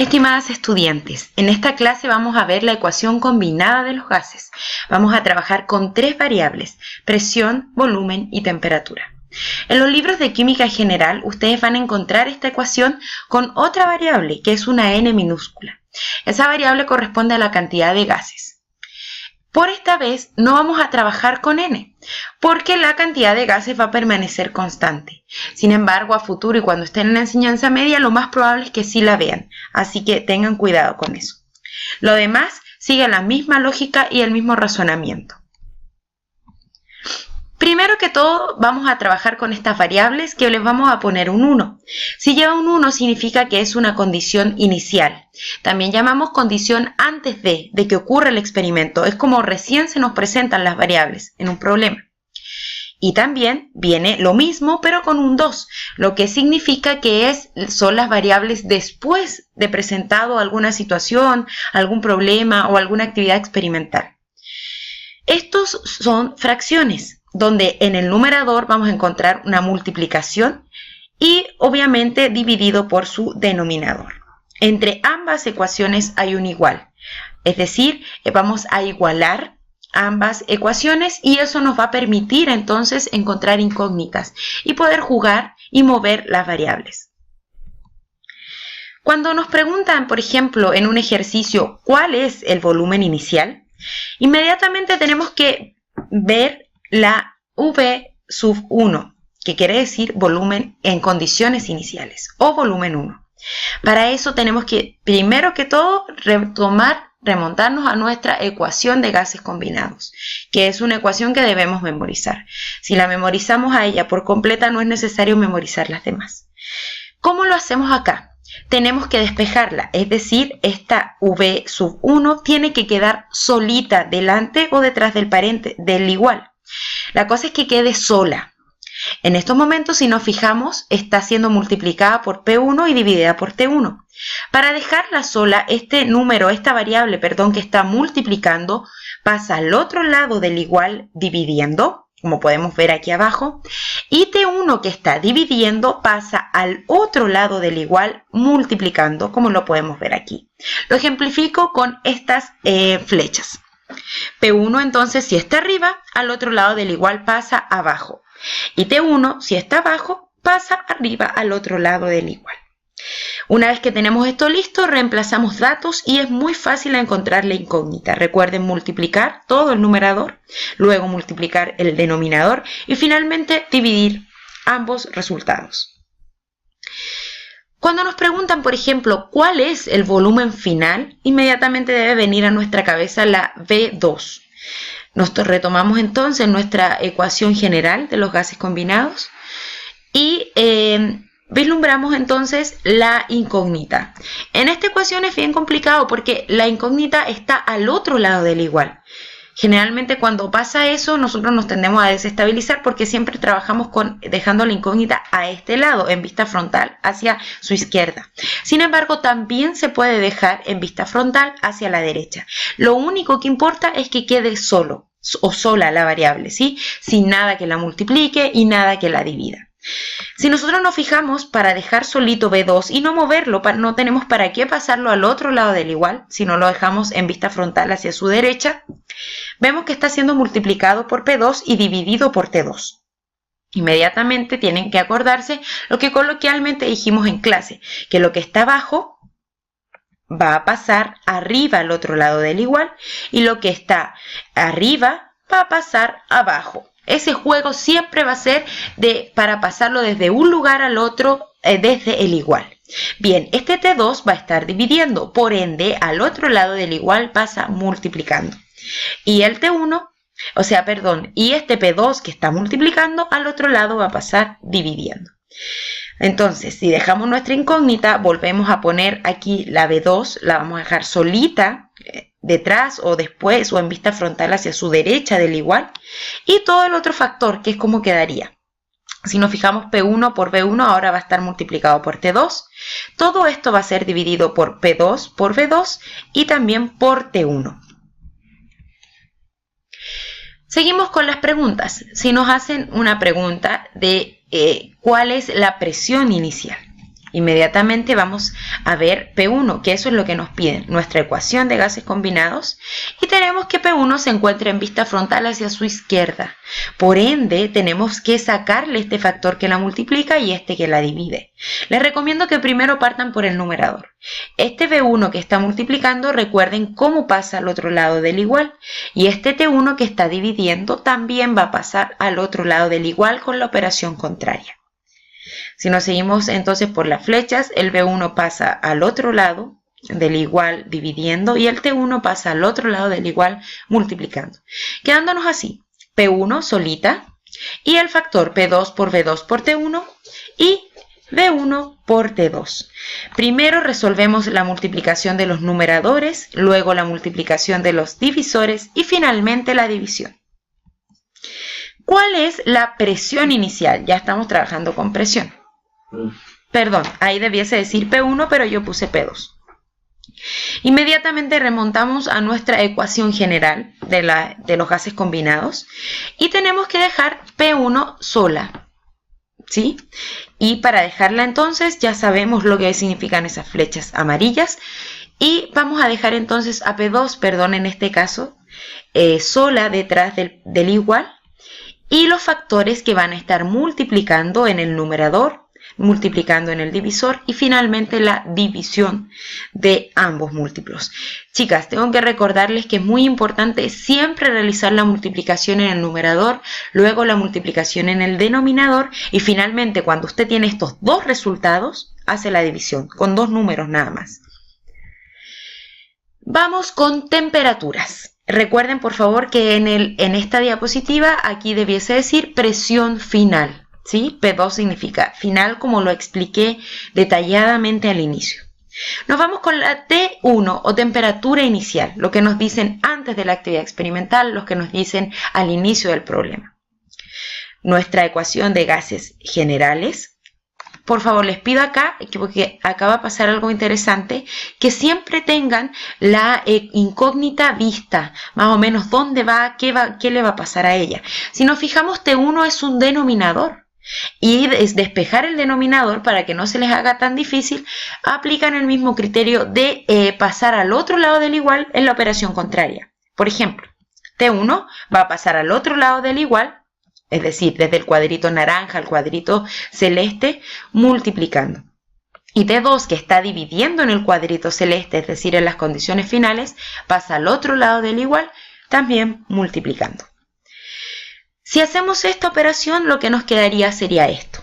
Estimadas estudiantes, en esta clase vamos a ver la ecuación combinada de los gases. Vamos a trabajar con tres variables: presión, volumen y temperatura. En los libros de química general, ustedes van a encontrar esta ecuación con otra variable, que es una n minúscula. Esa variable corresponde a la cantidad de gases. Por esta vez no vamos a trabajar con n, porque la cantidad de gases va a permanecer constante. Sin embargo, a futuro y cuando estén en la enseñanza media, lo más probable es que sí la vean, así que tengan cuidado con eso. Lo demás sigue la misma lógica y el mismo razonamiento. Primero que todo, vamos a trabajar con estas variables que les vamos a poner un 1. Si lleva un 1 significa que es una condición inicial. También llamamos condición antes de que ocurra el experimento. Es como recién se nos presentan las variables en un problema. Y también viene lo mismo pero con un 2, lo que significa que son las variables después de presentado alguna situación, algún problema o alguna actividad experimental. Estos son fracciones, donde en el numerador vamos a encontrar una multiplicación y obviamente dividido por su denominador. Entre ambas ecuaciones hay un igual, es decir, vamos a igualar ambas ecuaciones y eso nos va a permitir entonces encontrar incógnitas y poder jugar y mover las variables. Cuando nos preguntan, por ejemplo, en un ejercicio, ¿cuál es el volumen inicial? Inmediatamente tenemos que ver la V sub 1, que quiere decir volumen en condiciones iniciales, o volumen 1. Para eso tenemos que, primero que todo, remontarnos a nuestra ecuación de gases combinados, que es una ecuación que debemos memorizar. Si la memorizamos a ella por completa, no es necesario memorizar las demás. ¿Cómo lo hacemos acá? Tenemos que despejarla, es decir, esta V sub 1 tiene que quedar solita delante o detrás del igual. La cosa es que quede sola. En estos momentos, si nos fijamos, está siendo multiplicada por P1 y dividida por T1. Para dejarla sola, esta variable que está multiplicando, pasa al otro lado del igual dividiendo, como podemos ver aquí abajo, y T1 que está dividiendo pasa al otro lado del igual multiplicando, como lo podemos ver aquí. Lo ejemplifico con estas flechas. P1 entonces, si está arriba, al otro lado del igual pasa abajo. Y T1, si está abajo, pasa arriba al otro lado del igual. Una vez que tenemos esto listo, reemplazamos datos y es muy fácil encontrar la incógnita. Recuerden multiplicar todo el numerador, luego multiplicar el denominador y finalmente dividir ambos resultados. Cuando nos preguntan, por ejemplo, ¿cuál es el volumen final? Inmediatamente debe venir a nuestra cabeza la V2. Nosotros retomamos entonces nuestra ecuación general de los gases combinados y vislumbramos entonces la incógnita. En esta ecuación es bien complicado porque la incógnita está al otro lado del igual. Generalmente cuando pasa eso nosotros nos tendemos a desestabilizar porque siempre trabajamos dejando la incógnita a este lado, en vista frontal hacia su izquierda. Sin embargo, también se puede dejar en vista frontal hacia la derecha. Lo único que importa es que quede solo o sola la variable, ¿sí? Sin nada que la multiplique y nada que la divida. Si nosotros nos fijamos, para dejar solito B2 y no moverlo, no tenemos para qué pasarlo al otro lado del igual, si no lo dejamos en vista frontal hacia su derecha, vemos que está siendo multiplicado por P2 y dividido por T2. Inmediatamente tienen que acordarse lo que coloquialmente dijimos en clase, que lo que está abajo va a pasar arriba al otro lado del igual y lo que está arriba va a pasar abajo. Ese juego siempre va a ser para pasarlo desde un lugar al otro desde el igual. Bien, este T2 va a estar dividiendo, por ende, al otro lado del igual pasa multiplicando. Y el T1, y este P2 que está multiplicando, al otro lado va a pasar dividiendo. Entonces, si dejamos nuestra incógnita, volvemos a poner aquí la B2, la vamos a dejar solita, detrás o después o en vista frontal hacia su derecha del igual, y todo el otro factor, que es como quedaría. Si nos fijamos, P1 por B1 ahora va a estar multiplicado por T2. Todo esto va a ser dividido por P2 por B2 y también por T1. Seguimos con las preguntas. Si nos hacen una pregunta de cuál es la presión inicial. Inmediatamente vamos a ver P1, que eso es lo que nos piden, nuestra ecuación de gases combinados, y tenemos que P1 se encuentra en vista frontal hacia su izquierda. Por ende, tenemos que sacarle este factor que la multiplica y este que la divide. Les recomiendo que primero partan por el numerador. Este B1 que está multiplicando, recuerden cómo pasa al otro lado del igual, y este T1 que está dividiendo también va a pasar al otro lado del igual con la operación contraria. Si nos seguimos entonces por las flechas, el B1 pasa al otro lado del igual dividiendo y el T1 pasa al otro lado del igual multiplicando. Quedándonos así, P1 solita y el factor P2 por B2 por T1 y B1 por T2. Primero resolvemos la multiplicación de los numeradores, luego la multiplicación de los divisores y finalmente la división. ¿Cuál es la presión inicial? Ya estamos trabajando con presión. Perdón, ahí debiese decir P1, pero yo puse P2. Inmediatamente remontamos a nuestra ecuación general de los gases combinados y tenemos que dejar P1 sola, ¿sí? Y para dejarla entonces ya sabemos lo que significan esas flechas amarillas y vamos a dejar entonces a P2, perdón, en este caso, sola detrás del igual y los factores que van a estar multiplicando en el numerador, multiplicando en el divisor y finalmente la división de ambos múltiplos. Chicas, tengo que recordarles que es muy importante siempre realizar la multiplicación en el numerador, luego la multiplicación en el denominador y finalmente cuando usted tiene estos dos resultados, hace la división con dos números nada más. Vamos con temperaturas. Recuerden por favor que en esta diapositiva aquí debiese decir presión final. ¿Sí? P2 significa final como lo expliqué detalladamente al inicio. Nos vamos con la T1 o temperatura inicial, lo que nos dicen antes de la actividad experimental, lo que nos dicen al inicio del problema. Nuestra ecuación de gases generales. Por favor, les pido acá, porque acá va a pasar algo interesante, que siempre tengan la incógnita vista, más o menos dónde va, qué le va a pasar a ella. Si nos fijamos, T1 es un denominador. Y es despejar el denominador para que no se les haga tan difícil, aplican el mismo criterio de pasar al otro lado del igual en la operación contraria. Por ejemplo, T1 va a pasar al otro lado del igual, es decir, desde el cuadrito naranja al cuadrito celeste, multiplicando. Y T2, que está dividiendo en el cuadrito celeste, es decir, en las condiciones finales, pasa al otro lado del igual, también multiplicando. Si hacemos esta operación, lo que nos quedaría sería esto,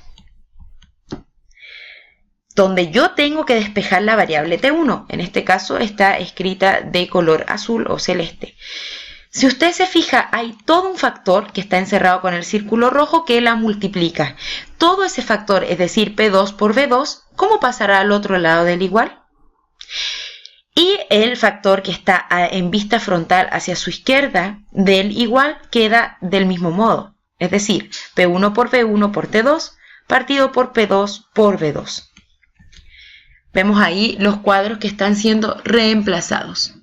donde yo tengo que despejar la variable T1. En este caso está escrita de color azul o celeste. Si usted se fija, hay todo un factor que está encerrado con el círculo rojo que la multiplica. Todo ese factor, es decir, P2 por B2, ¿cómo pasará al otro lado del igual? Y el factor que está en vista frontal hacia su izquierda del igual queda del mismo modo. Es decir, P1 por B1 por T2 partido por P2 por B2. Vemos ahí los cuadros que están siendo reemplazados.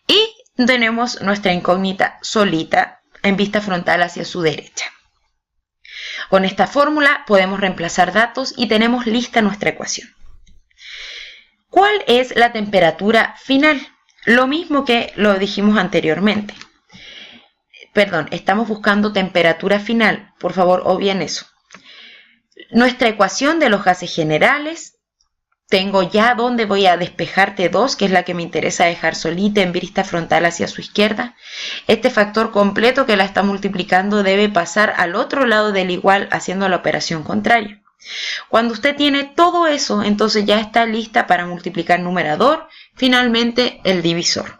Y tenemos nuestra incógnita solita en vista frontal hacia su derecha. Con esta fórmula podemos reemplazar datos y tenemos lista nuestra ecuación. ¿Cuál es la temperatura final? Lo mismo que lo dijimos anteriormente. Perdón, estamos buscando temperatura final. Por favor, obvien eso. Nuestra ecuación de los gases generales. Tengo ya donde voy a despejar T2, que es la que me interesa dejar solita en vista frontal hacia su izquierda. Este factor completo que la está multiplicando debe pasar al otro lado del igual haciendo la operación contraria. Cuando usted tiene todo eso, entonces ya está lista para multiplicar numerador, finalmente el divisor.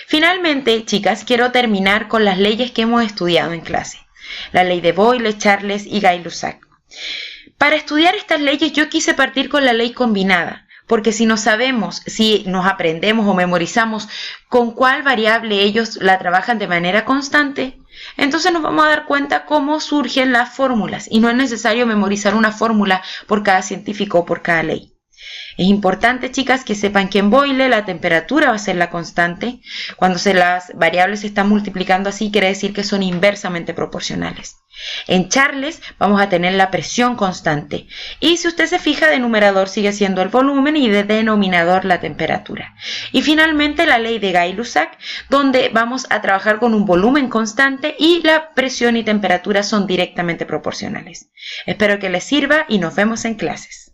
Finalmente, chicas, quiero terminar con las leyes que hemos estudiado en clase. La ley de Boyle, Charles y Gay-Lussac. Para estudiar estas leyes yo quise partir con la ley combinada, porque si no sabemos, si nos aprendemos o memorizamos con cuál variable ellos la trabajan de manera constante, entonces nos vamos a dar cuenta cómo surgen las fórmulas y no es necesario memorizar una fórmula por cada científico o por cada ley. Es importante, chicas, que sepan que en Boyle la temperatura va a ser la constante. Cuando las variables se están multiplicando así, quiere decir que son inversamente proporcionales. En Charles vamos a tener la presión constante. Y si usted se fija, de numerador sigue siendo el volumen y de denominador la temperatura. Y finalmente la ley de Gay-Lussac, donde vamos a trabajar con un volumen constante y la presión y temperatura son directamente proporcionales. Espero que les sirva y nos vemos en clases.